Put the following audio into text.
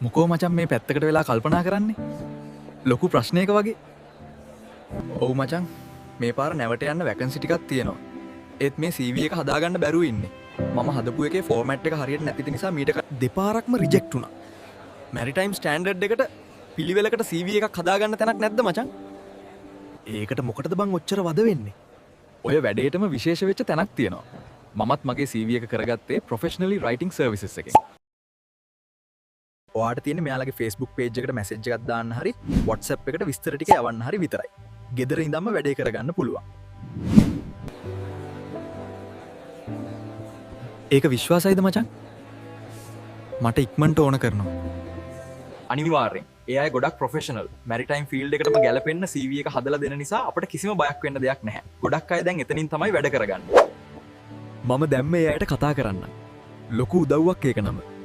මොකෝ මචන් මේ පැත්තකට වෙලා කල්පනා කරන්නේ ලොකු ප්‍රශ්නයක වගේ. ඔවු මචන් මේ පාර නැවට යන්න වැකන්සි ටිකක් තියෙනවා. ඒත් මේ CV එක හදාගන්න බැරුව ඉන්නේ. මම හදපු එකේ ෆෝමැට් එක හරියට නැති නිසා මීට දෙපාරක්ම රිජෙක්ට් වුණා. මැරිටයිම් ස්ටෑන්ඩඩ් එකට පිළිවෙලකට CV එකක් හදාගන්න තැනක් නැද්ද මචන්? ඒකට මොකටද බං ඔච්චර වද වෙන්නේ? ඔය වැඩේටම විශේෂ වෙච්ච තැනක් තියෙනවා. මමත් මගේ CV එක කරගත්තේ ප්‍රොෆෙෂනලි රයිටිංగ్ සර්විසස් එකෙන්. ඔයාට තියෙන්නේ මෙයාලගේ Facebook page එකට මැසේජ් එකක් දාන්න හරි WhatsApp එකට විස්තර ටික යවන්න හරි විතරයි. ගෙදර ඉඳන්ම වැඩේ කරගන්න පුළුවන්. ඒක විශ්වාසයිද මචං? මට ඉක්මනට ඕන කරනවා. අනිවාර්යෙන්. ඒ අය ගොඩක් ප්‍රොෆෙෂනල්. මැරිටයිම් ෆීල්ඩ් එකටම ගැලපෙන්න CV එක හදලා දෙන නිසා අපිට කිසිම බයක් වෙන්න දෙයක් නැහැ. ගොඩක් අය දැන් එතනින් තමයි වැඩ කරගන්නේ. මම දැන් මේ අයට කතා කරන්න. ලොකු උදව්වක් ඒක නම.